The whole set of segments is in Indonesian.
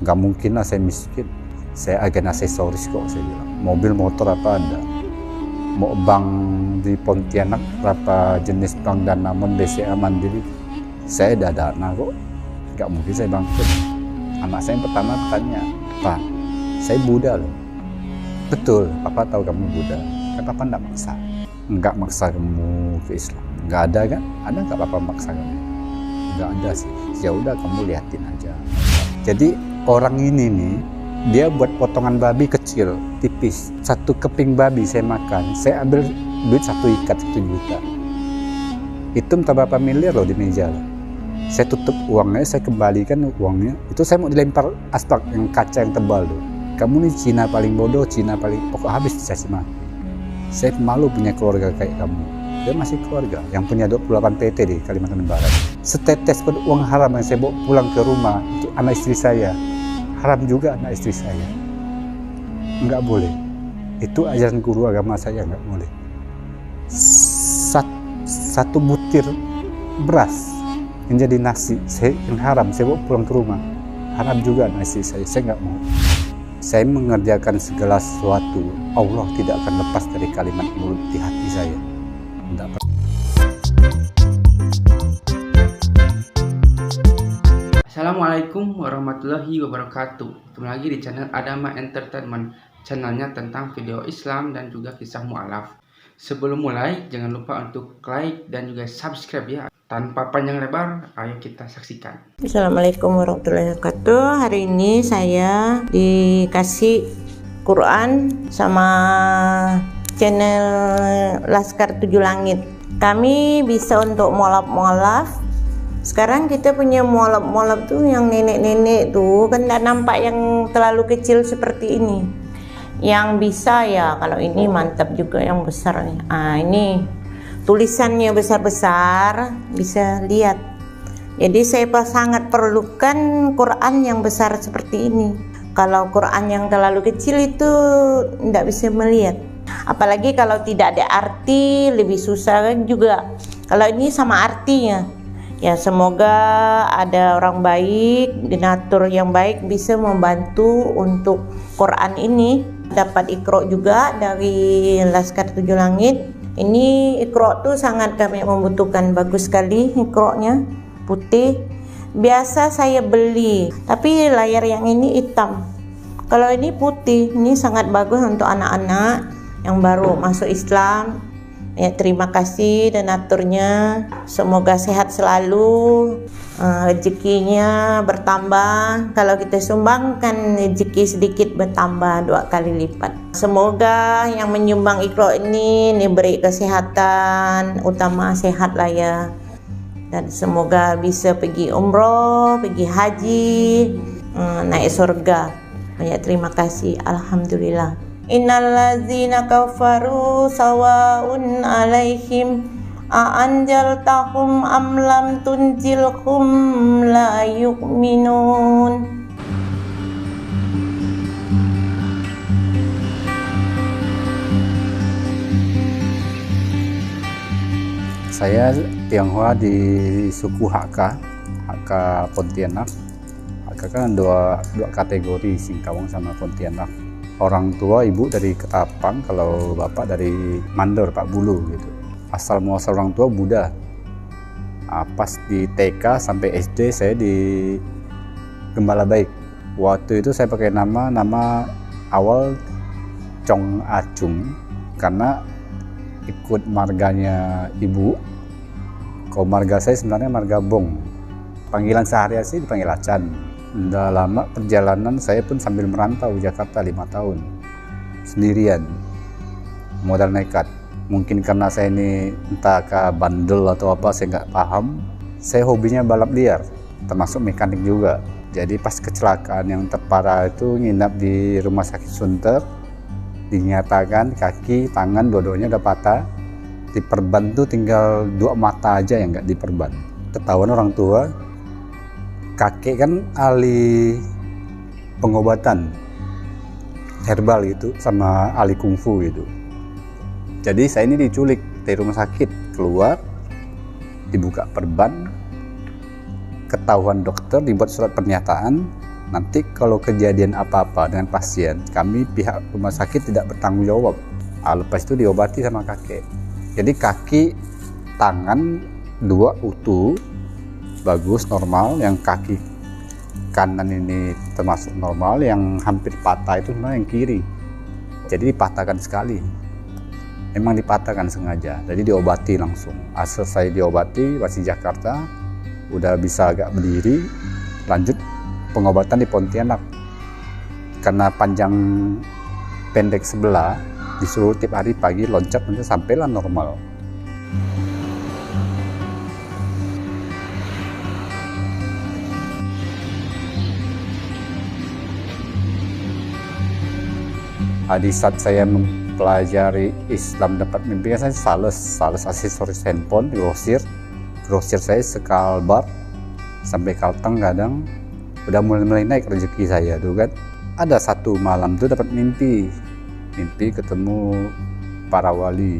nggak mungkin lah saya miskin, saya agen aksesoris kok, saya bilang. Mobil motor apa ada, mau bank di Pontianak berapa jenis bank dan namun BCA Mandiri, saya ada dana kok, nggak mungkin saya bangkrut. Anak saya yang pertama tanya, Pak, saya Buddha loh. Betul, Papa tahu kamu Buddha, kan Papa nggak maksa kamu ke Islam. Nggak ada kan? Ada nggak Papa maksa kamu? Nggak ada sih. Ya udah kamu liatin aja. Jadi orang ini nih, dia buat potongan babi kecil, tipis. 1 keping babi saya makan, saya ambil duit 1 ikat 1 juta. Itu entah berapa miliar loh di meja loh. Saya tutup uangnya, saya kembalikan uangnya. Itu saya mau dilempar aspal yang kaca yang tebal tuh. Kamu nih Cina paling bodoh, Cina paling pokok habis dicaci maki. Saya malu punya keluarga kayak kamu. Dia masih keluarga yang punya 28 PT di Kalimantan Barat. Setetes pun uang haram yang saya bawa pulang ke rumah untuk anak istri saya. Haram juga anak istri saya. Nggak boleh. Itu ajaran guru agama saya, nggak boleh. 1 butir beras yang jadi nasi, yang haram, saya bawa pulang ke rumah. Haram juga anak istri saya nggak mau. Saya mengerjakan segala sesuatu, Allah tidak akan lepas dari kalimat mulut di hati saya. Assalamualaikum warahmatullahi wabarakatuh. Ketemu lagi di channel Adama Entertainment, channelnya tentang video Islam dan juga kisah mu'alaf. Sebelum mulai, jangan lupa untuk like dan juga subscribe ya. Tanpa panjang lebar, ayo kita saksikan. Assalamualaikum warahmatullahi wabarakatuh. Hari ini saya dikasih Quran sama channel Laskar 7 Langit. Kami bisa untuk mu'alaf. Sekarang kita punya mu'alaf tuh yang nenek-nenek tuh kan tidak nampak yang terlalu kecil seperti ini. Yang bisa ya, kalau ini mantap juga yang besar nih. Ini tulisannya besar-besar, bisa lihat. Jadi saya sangat perlukan Quran yang besar seperti ini. Kalau Quran yang terlalu kecil itu tidak bisa melihat. Apalagi kalau tidak ada arti, lebih susah kan juga. Kalau ini sama artinya. Ya semoga ada orang baik, donatur yang baik bisa membantu untuk Quran ini. Dapat Iqra juga dari Laskar 7 Langit. Ini Iqra tuh sangat kami membutuhkan, bagus sekali Iqra-nya, putih. Biasa saya beli, tapi layar yang ini hitam. Kalau ini putih, ini sangat bagus untuk anak-anak yang baru masuk Islam. Ya, terima kasih donaturnya, semoga sehat selalu, rezekinya bertambah. Kalau kita sumbangkan rezeki sedikit bertambah 2 kali lipat. Semoga yang menyumbang Iqra ini diberi kesehatan, utama sehat lah ya. Dan semoga bisa pergi umroh, pergi haji, naik surga. Banyak terima kasih, alhamdulillah. Innallazina kafaru sawaun alaihim a'anjaltahum am lam tunzilhum la yu'minun. Saya Tionghoa di suku Hakka Pontianak. Hakka kan dua kategori, Singkawang sama Pontianak. Orang tua ibu dari Ketapang, kalau bapak dari Mandor, Pak Bulu gitu. Asal muasal orang tua Buddha. Pas di TK sampai SD saya di Gembala Baik. Waktu itu saya pakai nama awal Chong Acung karena ikut marganya ibu. Kalau marga saya sebenarnya marga Bong. Panggilan sehari-hari sih dipanggil Acan. Udah lama perjalanan saya pun sambil merantau di Jakarta 5 tahun. Sendirian. Modal nekat. Mungkin karena saya ini entah ke bandel atau apa, saya nggak paham. Saya hobinya balap liar, termasuk mekanik juga. Jadi pas kecelakaan yang terparah itu nginap di rumah sakit Sunter. Dinyatakan kaki, tangan, dua-duanya udah patah. Diperban tuh tinggal 2 mata aja yang nggak diperban. Ketahuan orang tua, kakek kan ahli pengobatan herbal gitu, sama ahli kungfu gitu. Jadi saya ini diculik dari rumah sakit, keluar, dibuka perban, ketahuan dokter, dibuat surat pernyataan, Nanti kalau kejadian apa-apa dengan pasien, kami pihak rumah sakit tidak bertanggung jawab. Lepas itu diobati sama kakek. Jadi kaki, tangan 2 utuh, bagus, normal. Yang kaki kanan ini termasuk normal, yang hampir patah itu sebenarnya yang kiri. Jadi dipatahkan sekali. Memang dipatahkan sengaja, jadi diobati langsung. Selesai diobati, masih Jakarta, udah bisa agak berdiri, lanjut pengobatan di Pontianak. Karena panjang pendek sebelah, disuruh tiap hari pagi loncat sampailah normal. Di saat saya mempelajari Islam dapat mimpi, saya sales aksesoris handphone, grosir saya sekalbar sampai Kalteng. Kadang udah mulai naik rezeki saya tuh kan. Ada satu malam tuh dapat mimpi ketemu para wali.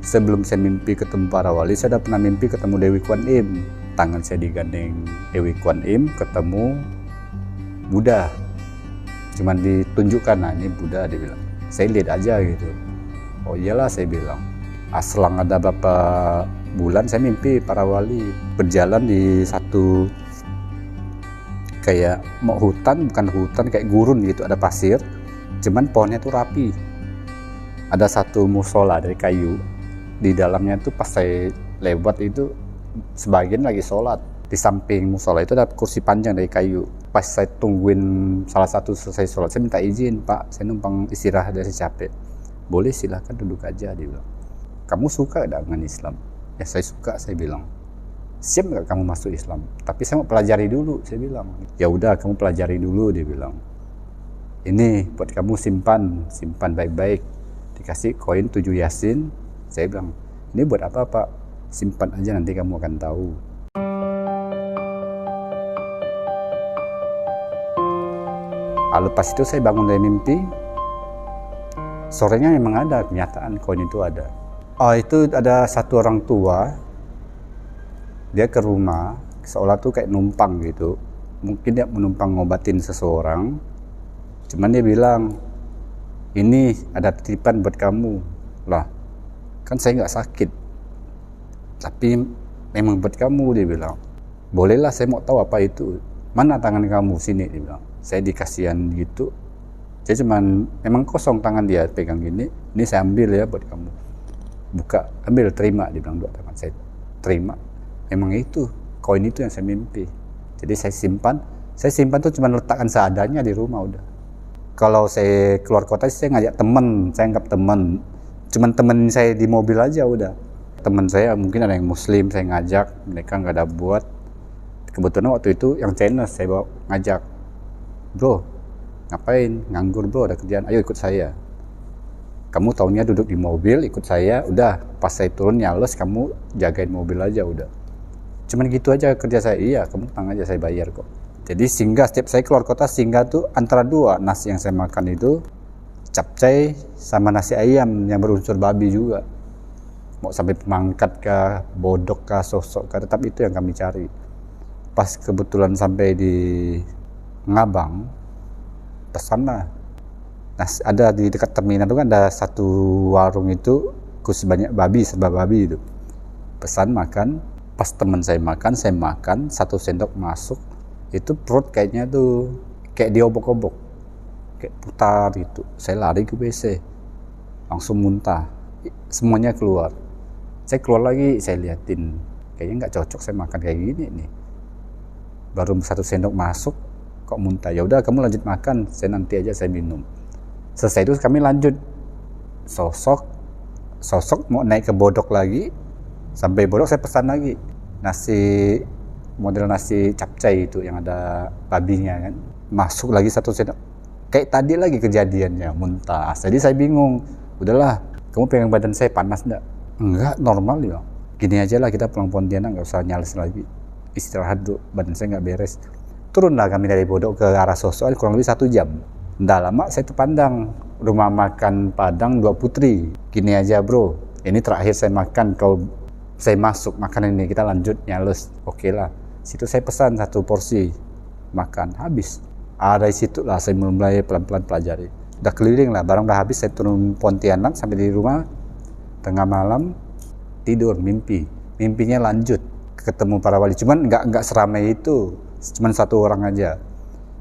Sebelum saya mimpi ketemu para wali, saya udah pernah mimpi ketemu Dewi Kwan Im. Tangan saya digandeng Dewi Kwan Im, ketemu Buddha. Cuman ditunjukkan, nah ini Buddha, dia bilang. Saya lihat aja gitu. Oh iyalah, saya bilang. Selang ada beberapa bulan saya mimpi para wali berjalan di satu kayak mau hutan, bukan hutan, kayak gurun gitu, ada pasir. Cuman pohonnya tuh rapi. Ada satu musola dari kayu. Di dalamnya tuh pas saya lewat itu sebagian lagi sholat. Di samping musola itu ada kursi panjang dari kayu. Pas saya tungguin salah satu selesai sholat, saya minta izin, Pak, saya numpang istirahat, dari capek. Boleh, silahkan duduk aja, dia bilang. Kamu suka gak dengan Islam? Ya saya suka, saya bilang. Siap gak kamu masuk Islam? Tapi saya mau pelajari dulu, saya bilang. Ya udah, kamu pelajari dulu, dia bilang. Ini buat kamu simpan baik-baik. Dikasih koin 7 Yasin. Saya bilang, ini buat apa, Pak? Simpan aja, nanti kamu akan tahu. Lepas itu saya bangun dari mimpi, sorenya memang ada kenyataan koin itu ada. Itu ada satu orang tua, dia ke rumah, seolah tuh kayak numpang gitu. Mungkin dia menumpang ngobatin seseorang, cuman dia bilang, ini ada titipan buat kamu. Lah, kan saya nggak sakit, tapi memang buat kamu, dia bilang. Bolehlah, saya mau tahu apa itu. Mana tangan kamu, sini, dia bilang. Saya dikasihan gitu, saya cuman memang kosong tangan dia pegang gini, ini saya ambil ya buat kamu, buka, ambil, terima, dia bilang. 2 tangan saya terima, memang itu koin itu yang saya mimpi. Jadi saya simpan tuh cuman letakkan seadanya di rumah udah. Kalau saya keluar kota saya ngajak temen, saya anggap temen, cuman temen saya di mobil aja udah. Temen saya mungkin ada yang muslim, saya ngajak, mereka nggak ada buat. Kebetulan waktu itu yang Chinese saya bawa, ngajak. Bro, ngapain? Nganggur bro, ada kerjaan. Ayo ikut saya. Kamu taunya duduk di mobil, ikut saya. Udah, pas saya turun nyales, kamu jagain mobil aja udah. Cuman gitu aja kerja saya. Iya, kamu tenang aja, saya bayar kok. Jadi singgah, setiap saya keluar kota singgah tuh antara 2. Nasi yang saya makan itu capcay sama nasi ayam yang berunsur babi juga. Mau sampai pemangkat kah, bodok kah, sosok kah, tetap itu yang kami cari. Pas kebetulan sampai di Ngabang, pesan lah. Nah, ada di dekat terminal itu kan ada satu warung itu khusus banyak babi, serba babi itu. Pesan makan, pas teman saya makan 1 sendok masuk, itu perut kayaknya tuh kayak diobok-obok, kayak putar gitu. Saya lari ke WC, langsung muntah, semuanya keluar. Saya keluar lagi, saya liatin, kayaknya nggak cocok saya makan kayak gini nih. Baru 1 sendok masuk, kok muntah. Ya udah, kamu lanjut makan, saya nanti aja saya minum. Selesai itu kami lanjut sosok mau naik ke bodok lagi. Sampai bodok saya pesan lagi nasi, model nasi capcay itu yang ada babinya kan. Masuk lagi 1 sendok, kayak tadi lagi kejadiannya, muntah. Jadi saya bingung, udahlah, kamu pegang badan saya panas enggak, normal ya. Gini aja lah, kita pulang Pontianak, nggak usah nyales lagi, istirahat dulu, badan saya nggak beres. Turunlah kami dari bodok ke arah Sosok, kurang lebih 1 jam. Nggak lama saya terpandang rumah makan Padang 2 Putri. Gini aja bro, ini terakhir saya makan, kalau saya masuk makanan ini kita lanjut nyales. Oke lah, situ saya pesan 1 porsi makan, habis. Dari situ lah saya mulai pelan-pelan pelajari. Udah keliling lah, barang udah habis saya turun Pontianak sampai di rumah tengah malam tidur mimpinya lanjut ketemu para wali, cuman nggak seramai itu, cuman satu orang aja.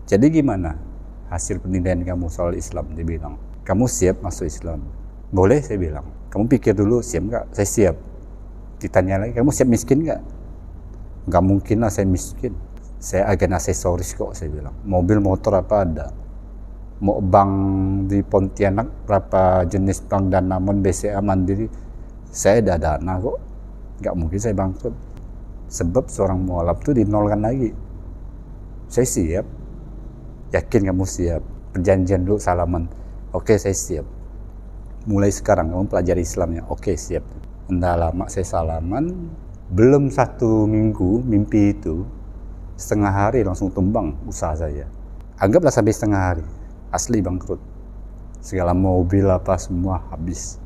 Jadi gimana hasil penilaian kamu soal Islam? Dia bilang, kamu siap masuk Islam? Boleh, saya bilang. Kamu pikir dulu, siap nggak? Saya siap. Ditanya lagi, kamu siap miskin nggak? Nggak mungkin lah saya miskin. Saya agen aksesoris kok, saya bilang. Mobil motor apa ada. Mau bank di Pontianak berapa jenis bank, Danamon, BCA, Mandiri, saya ada dana kok. Nggak mungkin saya bangkrut. Sebab seorang mualaf tuh dinolkan lagi. Saya siap. Yakin kamu siap? Perjanjian dulu, salaman. Oke, saya siap. Mulai sekarang kamu pelajari Islamnya. Oke, siap. Nggak lama saya salaman. Belum 1 minggu mimpi itu, setengah hari langsung tumbang usaha saya. Anggaplah sampai setengah hari. Asli bangkrut. Segala mobil apa semua habis.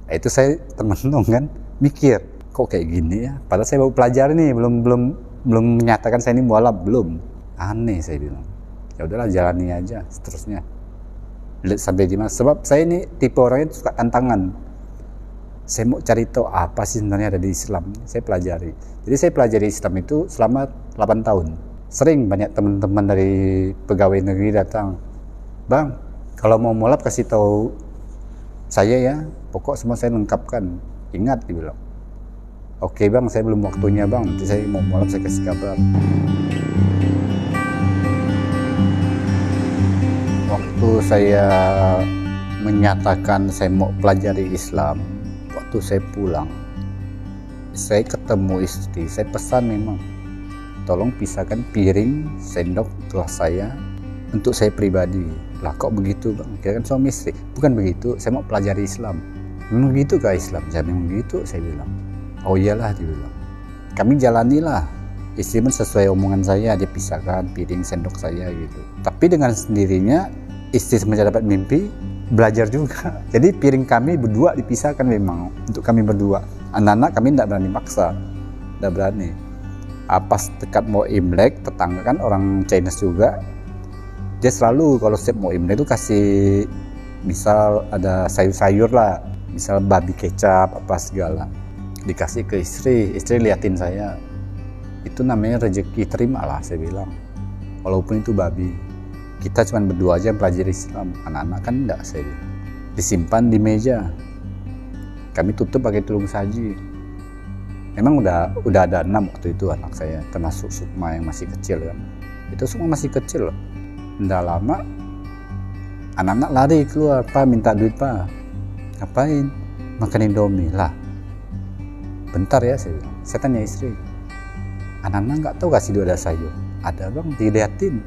Itu saya termenung kan, mikir, kok kayak gini ya? Padahal saya baru pelajari nih, belum menyatakan saya ini mualaf, belum. Aneh, saya bilang. Ya udahlah, jalani aja seterusnya. Lihat sampai di mana? Sebab saya ini tipe orangnya suka tantangan. Saya mau cari tahu apa sih sebenarnya ada di Islam. Saya pelajari. Jadi saya pelajari Islam itu selama 8 tahun. Sering banyak teman-teman dari pegawai negeri datang. Bang, kalau mau mualaf kasih tahu saya ya. Pokok semua saya lengkapkan. Ingat, dibilang. Oke bang, saya belum waktunya bang. Nanti saya mau mualaf, saya kasih kabar. Waktu saya menyatakan saya mau pelajari Islam, waktu saya pulang, saya ketemu istri, saya pesan memang, tolong pisahkan piring, sendok, gelas saya untuk saya pribadi. Lah kok begitu bang? Kira kan suami istri? Bukan begitu, saya mau pelajari Islam. Memang begitu kah Islam? Saya memang begitu, saya bilang. Oh iyalah, dia bilang. Kami jalanilah. Istri pun sesuai omongan saya, dia pisahkan piring, sendok saya gitu. Tapi dengan sendirinya, istri semenjak dapat mimpi, belajar juga. Jadi piring kami berdua dipisahkan memang, untuk kami berdua. Anak-anak kami tidak berani maksa, tidak berani. Pas dekat mau Imlek, tetangga kan orang Chinese juga, dia selalu kalau setiap mau Imlek itu kasih, misal ada sayur-sayur lah, misal babi kecap, apa segala. Dikasih ke istri liatin saya. Itu namanya rezeki, terimalah saya bilang. Walaupun itu babi. Kita cuma berdua aja yang pelajari Islam. Anak-anak kan enggak, saya bilang. Disimpan di meja. Kami tutup pakai tulung saji. Memang udah ada 6 waktu itu anak saya, termasuk Sukma yang masih kecil kan. Itu Sukma masih kecil loh. Nggak lama anak-anak lari keluar, Pak minta duit Pak. Ngapain? Makan Indomie lah. Bentar ya, saya bilang. Saya tanya istri, anak-anak nggak tahu kasih duit ada sayur. Ada bang, diliatin.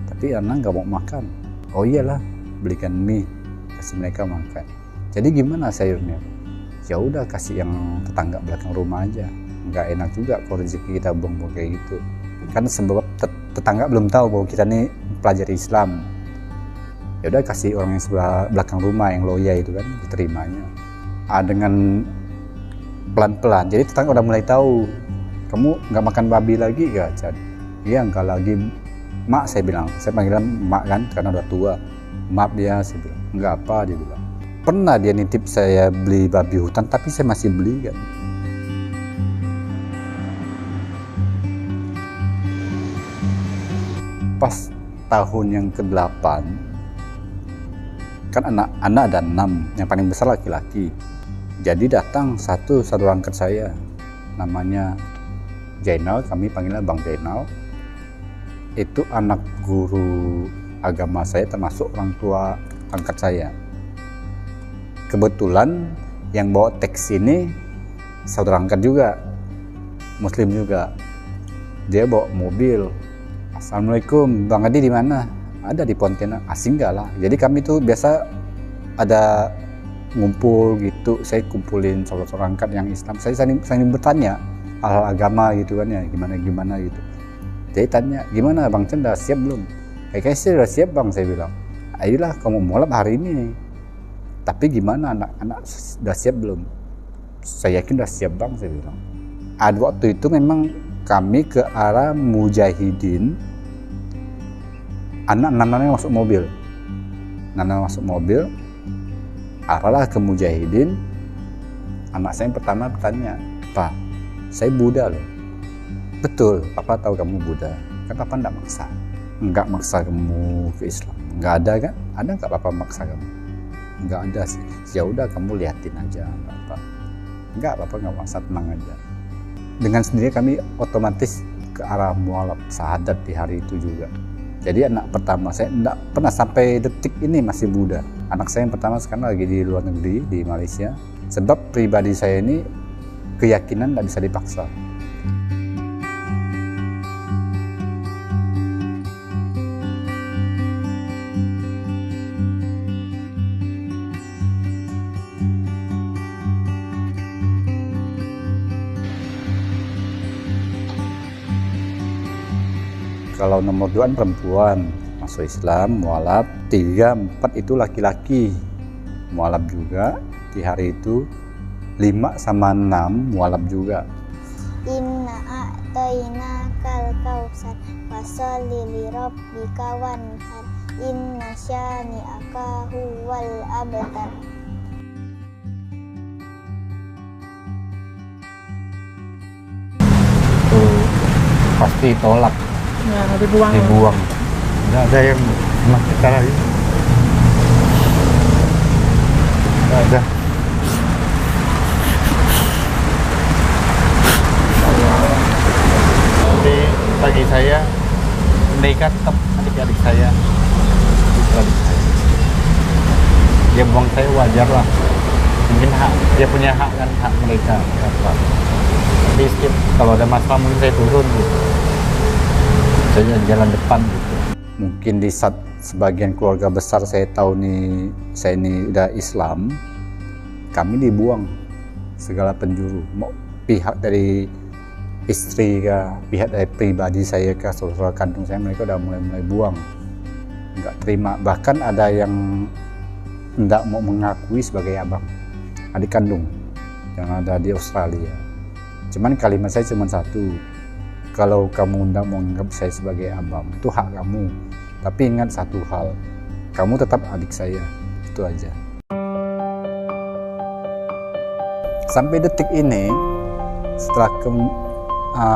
Tapi anak nggak mau makan. Oh iyalah, belikan mie, kasih mereka makan. Jadi gimana sayurnya? Ya udah, kasih yang tetangga belakang rumah aja. Nggak enak juga kalau rezeki kita buang-buang kayak gitu. Kan sebab tetangga belum tahu bahwa kita nih pelajari Islam. Ya udah, kasih orang yang sebelah belakang rumah yang loya itu kan, diterimanya. Dengan pelan-pelan. Jadi tetangga udah mulai tahu, kamu nggak makan babi lagi gak, Chan? Iya, nggak lagi. Mak, saya bilang, saya panggilan mak kan, karena udah tua. Maaf ya, saya bilang. Nggak apa, dia bilang. Pernah dia nitip saya beli babi hutan, tapi saya masih beli kan. Pas tahun yang ke-8, kan anak-anak ada 6, yang paling besar laki-laki. Jadi datang satu angkat saya, namanya Jainal, kami panggilnya Bang Jainal. Itu anak guru agama saya, termasuk orang tua angkat saya. Kebetulan yang bawa teks ini saudara angkat juga, Muslim juga. Dia bawa mobil. Assalamualaikum, Bang Adi di mana? Ada di Pontianak. Asing enggak lah. Jadi kami tuh biasa ada ngumpul gitu. Saya kumpulin saudara angkat yang Islam. Saya saling bertanya hal agama gitu kan ya, gimana gitu. Jadi tanya, gimana Bang Chen, udah siap belum? Kayaknya sih udah siap Bang, saya bilang. Ayolah kamu mualaf hari ini. Tapi gimana anak-anak udah siap belum? Saya yakin udah siap Bang, saya bilang. Waktu itu memang kami ke arah Mujahidin Nana masuk mobil. Arahlah ke Mujahidin. Anak saya yang pertama bertanya, "Pak, saya Buddha loh." "Betul, Papa tahu kamu Buddha. Kan Papa enggak maksa." "Enggak maksa kamu ke Islam." "Enggak ada kan? Ada enggak Papa maksa kamu?" "Enggak ada sih." "Ya udah kamu liatin aja, Papa." "Enggak, Papa enggak maksa, tenang aja." Dengan sendiri kami otomatis ke arah mualaf syahadat di hari itu juga. Jadi anak pertama saya enggak pernah sampai detik ini masih Buddha. Anak saya yang pertama sekarang lagi di luar negeri, di Malaysia. Sebab pribadi saya ini keyakinan enggak bisa dipaksa. Kalau nomor 2 perempuan masuk Islam, mualaf. 3, 4 itu laki-laki, mualaf juga di hari itu. 5 sama 6 mualaf juga. Inna a'tainakal kautsar fasholli lirabbika wanhar inna syani'aka huwal abtar. Itu pasti tolak. Nah, dibuang. Nggak ada yang sama kita lagi. Nggak ada. Tapi bagi saya mereka tetap adik-adik saya. Dia buang saya wajar lah. Mungkin hak dia punya hak kan, hak mereka. Tapi setiap kalau ada masalah mungkin saya turun gitu. Saya jalan depan gitu. Mungkin di saat sebagian keluarga besar saya tahu nih saya ini udah Islam, kami dibuang segala penjuru. Mau pihak dari istri kah, pihak dari pribadi saya kah, saudara kandung saya, mereka udah mulai buang, nggak terima. Bahkan ada yang nggak mau mengakui sebagai abang, adik kandung yang ada di Australia. Cuman kalimat saya cuma satu, kalau kamu tidak mau menganggap saya sebagai abang, itu hak kamu. Tapi ingat satu hal, kamu tetap adik saya, itu aja. Sampai detik ini, setelah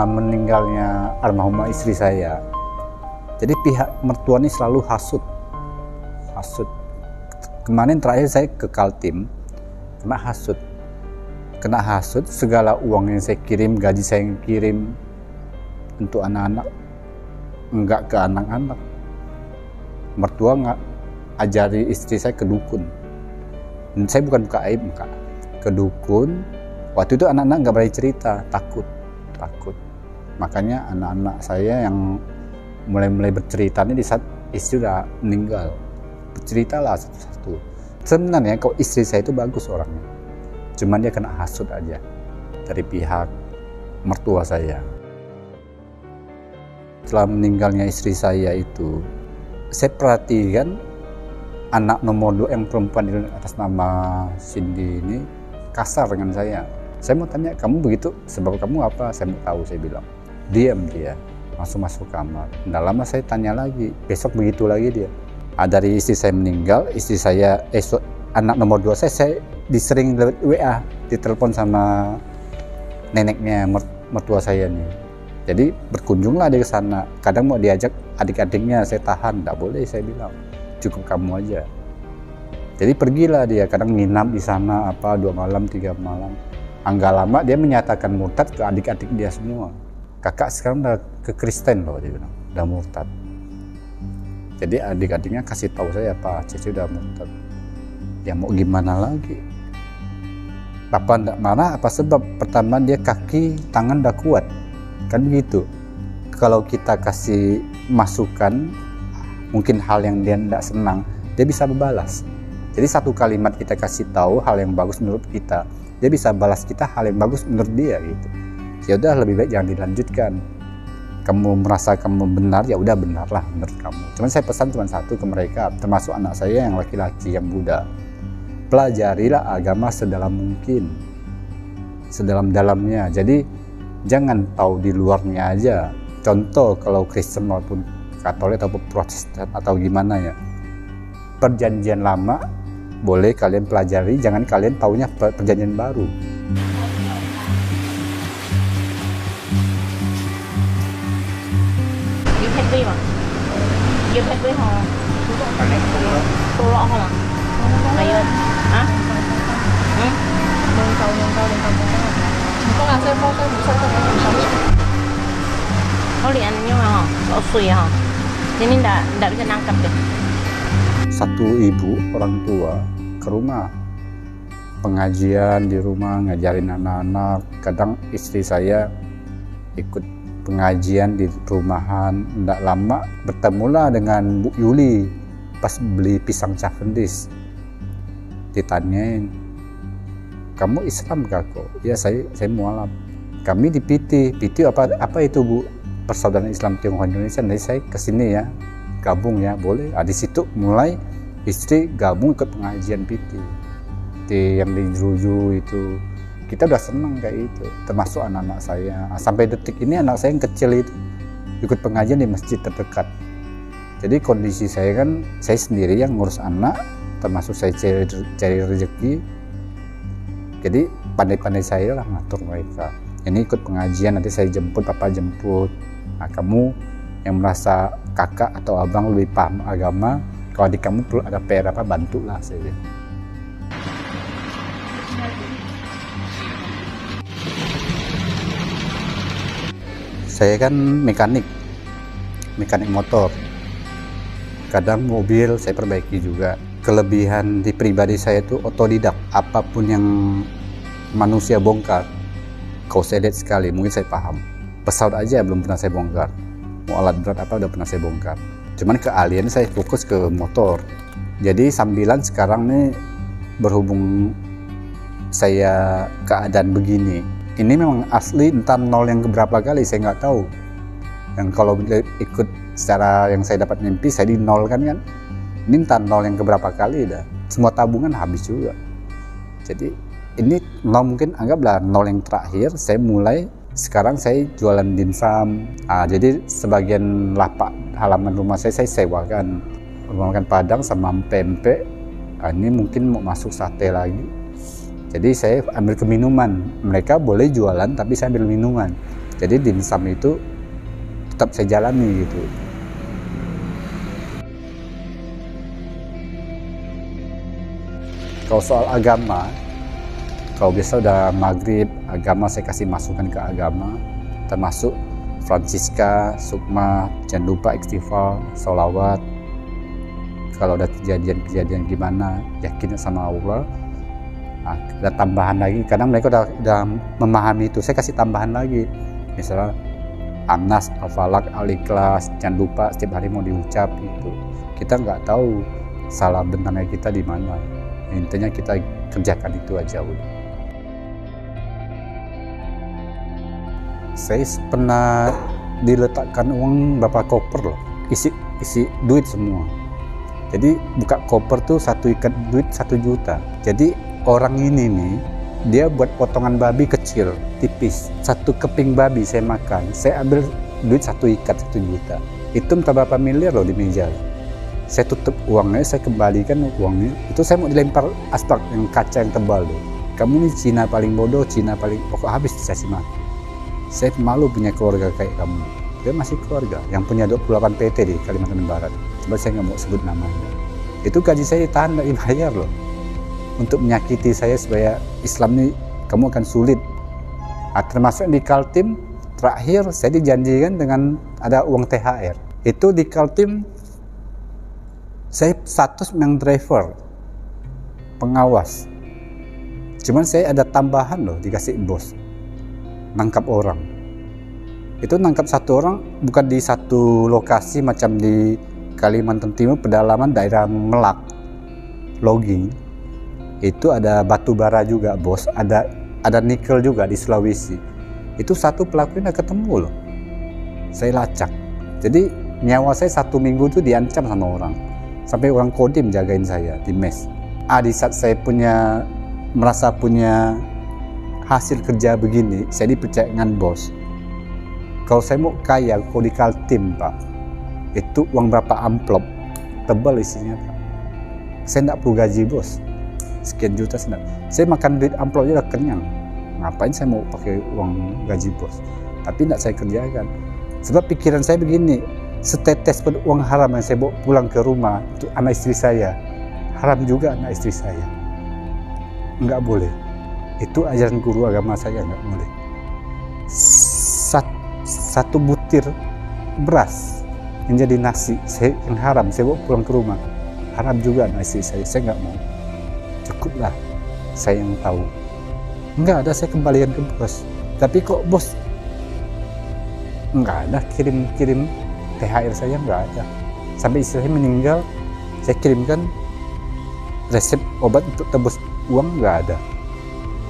meninggalnya almarhumah istri saya, jadi pihak mertua ini selalu hasut. Kemarin terakhir saya ke Kaltim, kena hasut, segala uang yang saya kirim, gaji saya yang kirim untuk anak-anak, enggak ke anak-anak. Mertua nggak ajari istri saya ke dukun. Dan saya bukan buka aib, ke dukun. Waktu itu anak-anak nggak berani cerita, takut. Makanya anak-anak saya yang mulai bercerita ini di saat istri udah meninggal. Berceritalah satu-satu. Sebenarnya kalau istri saya itu bagus orangnya, cuman dia kena hasut aja dari pihak mertua saya. Setelah meninggalnya istri saya itu, saya perhatikan anak nomor 2 yang perempuan di atas nama Cindy ini kasar dengan saya. Saya mau tanya, kamu begitu sebab kamu apa? Saya mau tahu, saya bilang. Diam dia, masuk kamar. Nggak lama saya tanya lagi, besok begitu lagi dia. Dari istri saya meninggal, istri saya, anak nomor 2 saya disering lewat WA, ditelepon sama neneknya mertua saya nih. Jadi berkunjunglah dia ke sana. Kadang mau diajak adik-adiknya, saya tahan, nggak boleh, saya bilang. Cukup kamu aja. Jadi pergilah dia, kadang nginap di sana 2 malam, 3 malam. Enggak lama dia menyatakan murtad ke adik-adik dia semua. Kakak sekarang udah ke Kristen loh, dia bilang, udah murtad. Jadi adik-adiknya kasih tahu saya, Pak Cici udah murtad. Ya mau gimana lagi? Papa enggak marah apa sebab? Pertama dia kaki, tangan udah kuat. Kan begitu. Kalau kita kasih masukan, mungkin hal yang dia tidak senang, dia bisa berbalas. Jadi satu kalimat kita kasih tahu hal yang bagus menurut kita, dia bisa balas kita hal yang bagus menurut dia gitu. Ya udah, lebih baik jangan dilanjutkan. Kamu merasa kamu benar, ya udah benarlah menurut kamu. Cuman saya pesan cuma satu ke mereka, termasuk anak saya yang laki-laki yang Buddha. Pelajarilah agama sedalam mungkin, sedalam-dalamnya. Jadi jangan tahu di luarnya aja. Contoh kalau Kristen maupun Katolik atau Protestan atau gimana ya. Perjanjian lama boleh kalian pelajari, jangan kalian taunya perjanjian baru. Yêu hết đi mà. Yêu hết đi hả? Tôi lọ không à? Mày ơi. Hả? Nâng câu. Con là xe con sao có lihat nhưng mà hả? Có suy hả? Jadi nggak bisa nangkap deh. Satu ibu orang tua ke rumah pengajian di rumah, ngajarin anak-anak. Kadang istri saya ikut pengajian di rumahan. Tidak lama bertemulah dengan Bu Yuli pas beli pisang Cavendish. Ditanyain, kamu Islam kah kok? Ya saya mualaf. Kami di PT apa itu Bu? Persaudaraan Islam Tionghoa Indonesia. Jadi saya kesini ya, gabung ya, boleh. Di situ mulai istri gabung ikut pengajian PT yang di Jeruju itu. Kita udah senang kayak itu, termasuk anak-anak saya. Sampai detik ini anak saya yang kecil itu ikut pengajian di masjid terdekat. Jadi kondisi saya kan, saya sendiri yang ngurus anak, termasuk saya cari rezeki. Jadi pandai-pandai saya lah ngatur mereka. Ini ikut pengajian, nanti saya jemput, papa jemput. Nah, kamu yang merasa kakak atau abang lebih paham agama, kalau adik kamu perlu ada PR apa, bantulah saya. Saya kan mekanik motor. Kadang mobil saya perbaiki juga. Kelebihan di pribadi saya itu otodidak. Apapun yang manusia bongkar, kalau saya lihat sekali, mungkin saya paham. Pesawat aja belum pernah saya bongkar. Mau alat berat apa udah pernah saya bongkar. Cuman keahlian saya fokus ke motor. Jadi sambilan sekarang nih, berhubung saya keadaan begini, ini memang asli entah nol yang keberapa kali saya nggak tahu. Yang kalau ikut secara yang saya dapat mimpi, saya di nol kan. Ini entah nol yang keberapa kali dah. Semua tabungan habis juga. Jadi ini nol, mungkin anggaplah nol yang terakhir. Saya mulai sekarang saya jualan dimsum. Jadi sebagian lapak halaman rumah saya sewakan. Rumah makan Padang sama pempek. Ini mungkin mau masuk sate lagi. Jadi saya ambil ke minuman. Mereka boleh jualan tapi saya ambil minuman. Jadi dimsum itu tetap saya jalani gitu. Kalau soal agama, kalau biasa udah maghrib, agama saya kasih masukan ke agama, termasuk Francisca, Sukma, jangan lupa istighfar, sholawat. Kalau ada kejadian gimana, yakin sama Allah. Ada tambahan lagi, kadang mereka udah memahami itu, saya kasih tambahan lagi. Misalnya Anas, Al-Falaq, Al-Ikhlas, jangan lupa setiap hari mau diucap gitu. Kita nggak tahu salah benarnya kita di mana. Intinya kita kerjakan itu aja udah. Saya pernah diletakkan uang berapa koper loh, isi duit semua. Jadi buka koper tuh satu ikat duit 1 juta. Jadi orang ini nih, dia buat potongan babi kecil, tipis. 1 keping babi saya makan, saya ambil duit 1 ikat 1 juta. Itu entah berapa miliar loh di meja. Saya tutup uangnya, saya kembalikan uangnya. Itu saya mau dilempar aspal yang kaca yang tebal loh. Kamu nih Cina paling bodoh, Cina paling pokok habis dikasih mati. Saya malu punya keluarga kayak kamu. Dia masih keluarga yang punya 28 PT di Kalimantan Barat. Coba saya nggak mau sebut namanya. Itu gaji saya ditahan, nggak dibayar loh. Untuk menyakiti saya supaya Islam ini kamu akan sulit. Termasuk di Kaltim terakhir saya dijanjikan dengan ada uang THR. Itu di Kaltim saya status memang driver, pengawas. Cuman saya ada tambahan loh dikasih bos, nangkap orang. Itu nangkap 1 orang bukan di satu lokasi macam di Kalimantan Timur, pedalaman daerah Melak, logging. Itu ada batu bara juga bos, ada nikel juga di Sulawesi. Itu satu pelakunya ketemu loh. Saya lacak. Jadi nyawa saya 1 minggu itu diancam sama orang. Sampai orang Kodim jagain saya di mes. Di saat saya merasa punya hasil kerja begini, saya dipercaya dengan bos. Kalau saya mau kaya, kalau di Kaltim Pak, Itu uang berapa amplop, tebal isinya Pak. Saya nggak perlu gaji bos, sekian juta saya makan duit amplop aja udah kenyang. Ngapain saya mau pakai uang gaji bos? Tapi nggak saya kerjakan. Sebab pikiran saya begini, setetes pun uang haram yang saya bawa pulang ke rumah untuk anak istri saya, haram juga anak istri saya. Nggak boleh. Itu ajaran guru agama saya, nggak boleh. Satu butir beras yang jadi nasi yang haram saya bawa pulang ke rumah, haram juga anak istri saya nggak mau. Cukuplah saya yang tahu. Nggak ada, saya kembalikan ke bos. Tapi kok bos nggak ada kirim THR saya, nggak ada. Sampai istri saya meninggal, saya kirimkan resep obat untuk tebus uang, nggak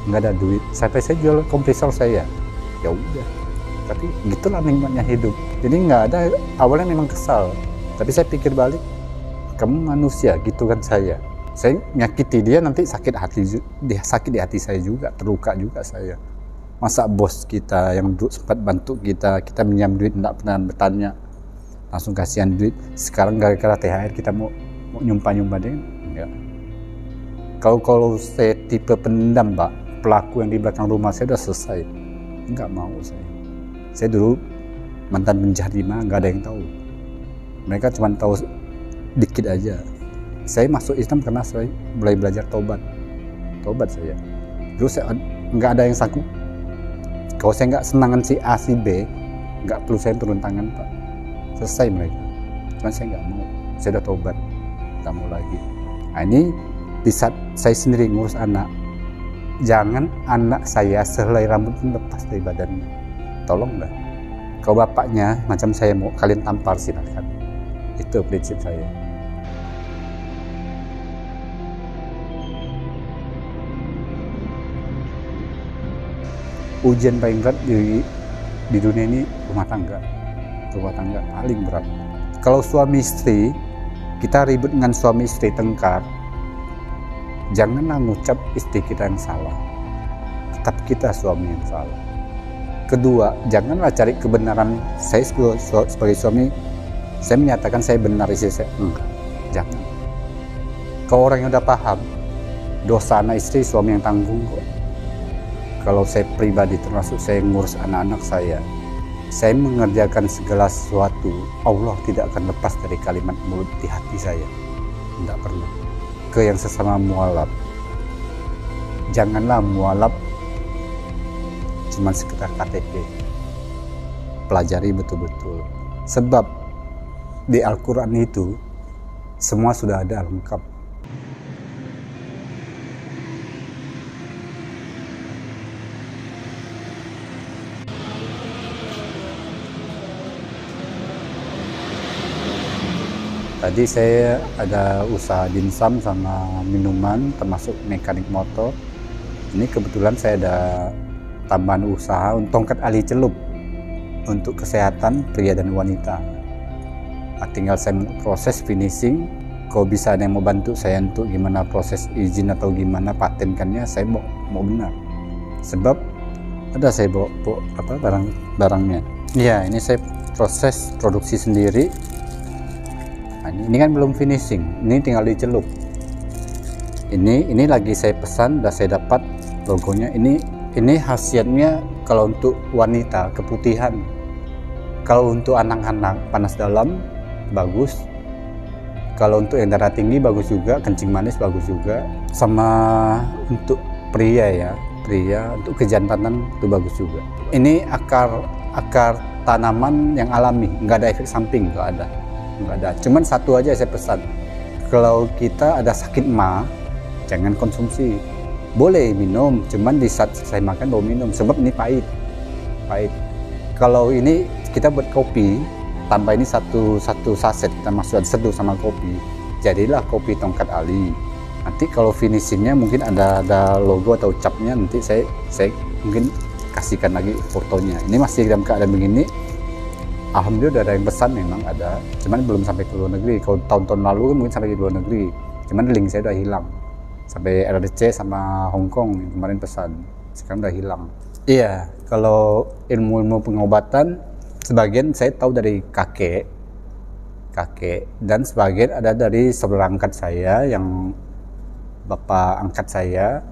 ada duit. Sampai saya jual kompresor saya, ya udah. Tapi gitulah nikmatnya hidup. Jadi nggak ada, awalnya memang kesal, tapi saya pikir balik, kamu manusia gitu kan. Saya nyakiti dia, nanti sakit di hati saya juga, terluka juga saya. Masa bos kita yang sempat bantu kita minjam duit tidak pernah bertanya, langsung kasihan duit. Sekarang gara-gara THR kita mau nyumpah dia, enggak. Kalau saya tipe pendendam Pak, pelaku yang di belakang rumah saya udah selesai, enggak mau saya. Saya dulu mantan penjahat di mana, nggak ada yang tahu. Mereka cuma tahu dikit aja. Saya masuk Islam karena saya mulai belajar tobat saya. Dulu saya nggak ada yang sanggup. Kalau saya nggak senangan si A si B, nggak perlu saya turun tangan Pak. Selesai mereka. Cuma saya nggak mau. Saya udah tobat, nggak mau lagi. Nah, ini di saat saya sendiri ngurus anak, jangan anak saya sehelai rambut pun lepas dari badannya. Tolonglah. Kalau bapaknya macam saya mau kalian tampar, silakan. Itu prinsip saya. Ujian paling berat di dunia ini rumah tangga paling berat. Kalau suami istri, kita ribut dengan suami istri, tengkar, janganlah ngucap istri kita yang salah, tetap kita suami yang salah. Kedua, janganlah cari kebenaran. Saya sebagai suami, saya menyatakan saya benar, istri saya enggak. Jangan. Kalau orang yang udah paham, dosa anak istri suami yang tanggung kok. Kalau saya pribadi, termasuk saya ngurus anak-anak saya mengerjakan segala sesuatu, Allah tidak akan lepas dari kalimat mulut di hati saya. Tidak pernah. Ke yang sesama mualaf, janganlah mualaf cuma sekedar KTP. Pelajari betul-betul. Sebab di Al-Quran itu semua sudah ada lengkap. Tadi saya ada usaha dimsum sama minuman, termasuk mekanik motor. Ini kebetulan saya ada tambahan usaha untuk tongkat ali celup untuk kesehatan pria dan wanita. Nah, tinggal saya proses finishing. Kalau bisa ada yang mau bantu saya untuk gimana proses izin atau gimana patenkannya, saya mau benar. Sebab ada saya bawa barangnya. Iya, ini saya proses produksi sendiri. Nah, ini kan belum finishing, ini tinggal dicelup. Ini lagi saya pesan, udah saya dapat logonya. Ini khasiatnya kalau untuk wanita keputihan, kalau untuk anak-anak panas dalam bagus, kalau untuk yang darah tinggi bagus juga, kencing manis bagus juga, sama untuk pria untuk kejantanan itu bagus juga. Ini akar tanaman yang alami, nggak ada efek samping, nggak ada. Cuman satu aja saya pesan, kalau kita ada sakit ma, jangan konsumsi. Boleh minum, cuman di saat saya makan baru minum, sebab ini pahit. Kalau ini kita buat kopi, tambah ini satu saset, kita masukkan seduh sama kopi, jadilah kopi tongkat ali. Nanti kalau finishingnya mungkin ada logo atau capnya, nanti saya mungkin kasihkan lagi fotonya. Ini masih dalam keadaan begini. Alhamdulillah udah ada yang pesan, memang ada, cuman belum sampai ke luar negeri. Kalau tahun-tahun lalu mungkin sampai ke luar negeri, cuman link saya udah hilang sampai RDC sama Hongkong yang kemarin pesan, sekarang udah hilang. Iya, kalau ilmu pengobatan sebagian saya tahu dari kakek. kakek, dan sebagian ada dari saudara angkat saya, yang bapak angkat saya,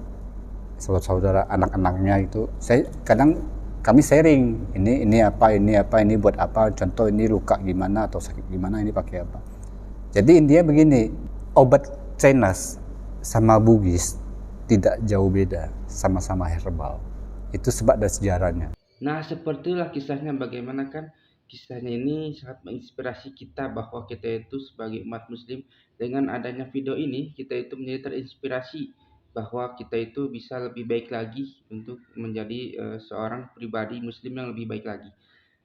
saudara anak-anaknya itu. Saya kadang kami sharing, ini apa, ini buat apa, contoh ini luka gimana atau sakit gimana, ini pakai apa. Jadi intinya begini, obat Chinese sama Bugis tidak jauh beda, sama-sama herbal. Itu sebab dan sejarahnya. Nah, sepertilah kisahnya, bagaimana kan kisahnya ini sangat menginspirasi kita bahwa kita itu sebagai umat muslim, dengan adanya video ini kita itu menjadi terinspirasi bahwa kita itu bisa lebih baik lagi untuk menjadi seorang pribadi muslim yang lebih baik lagi.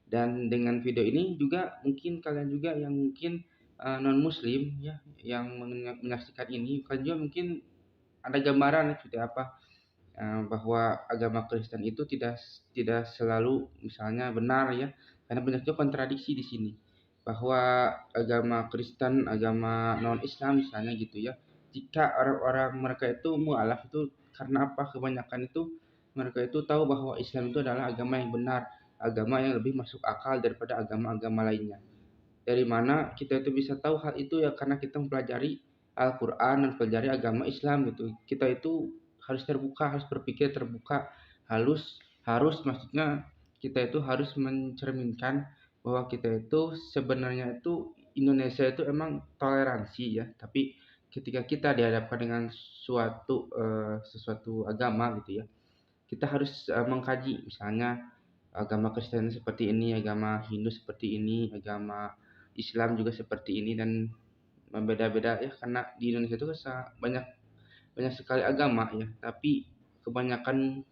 Dan dengan video ini juga mungkin kalian juga yang mungkin non muslim ya, yang menyaksikan ini, kalian juga mungkin ada gambaran seperti apa bahwa agama Kristen itu tidak selalu misalnya benar ya, karena banyak juga kontradiksi di sini, bahwa agama Kristen, agama non Islam misalnya gitu ya, jika orang-orang mereka itu mualaf itu karena apa, kebanyakan itu mereka itu tahu bahwa Islam itu adalah agama yang benar, agama yang lebih masuk akal daripada agama-agama lainnya. Dari mana kita itu bisa tahu hal itu ya, karena kita mempelajari Al-Quran dan mempelajari agama Islam gitu. Kita itu harus terbuka, harus berpikir terbuka, harus maksudnya kita itu harus mencerminkan bahwa kita itu sebenarnya itu Indonesia itu emang toleransi ya, tapi ketika kita dihadapkan dengan sesuatu agama gitu ya, kita harus mengkaji, misalnya agama Kristen seperti ini, agama Hindu seperti ini, agama Islam juga seperti ini, dan membeda-beda ya, karena di Indonesia itu banyak banyak sekali agama ya, tapi kebanyakan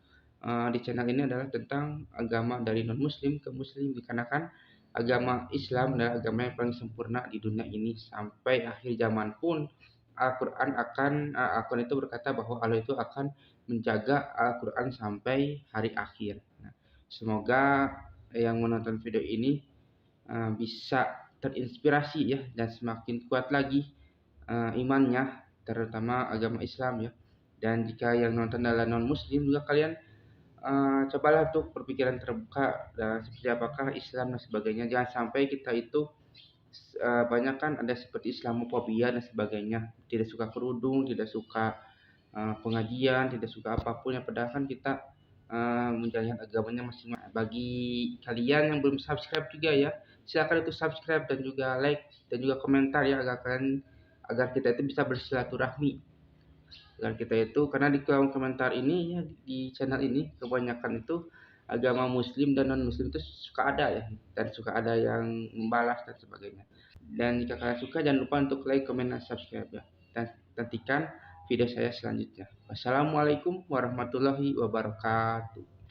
di channel ini adalah tentang agama dari non muslim ke muslim, dikarenakan agama Islam adalah agama yang paling sempurna di dunia ini. Sampai akhir zaman pun Al-Quran itu berkata bahwa Allah itu akan menjaga Al-Quran sampai hari akhir. Nah, semoga yang menonton video ini bisa terinspirasi ya, dan semakin kuat lagi imannya, terutama agama Islam ya. Dan jika yang nonton adalah non muslim juga, kalian cobalah untuk berpikiran terbuka dan seperti apakah Islam dan sebagainya. Jangan sampai kita itu banyak kan ada seperti Islamofobia dan sebagainya, tidak suka kerudung, tidak suka pengajian, tidak suka apapun yang padahal kan kita menjalankan agamanya masing-masing. Bagi kalian yang belum subscribe juga ya, silakan itu subscribe dan juga like dan juga komentar ya, agar kita itu bisa bersilaturahmi, agar kita itu, karena di kolom komentar ini ya, di channel ini kebanyakan itu agama muslim dan non muslim itu suka ada ya, dan suka ada yang membalas dan sebagainya. Dan jika kalian suka, jangan lupa untuk like, comment, dan subscribe ya, dan nantikan video saya selanjutnya. Wassalamualaikum warahmatullahi wabarakatuh.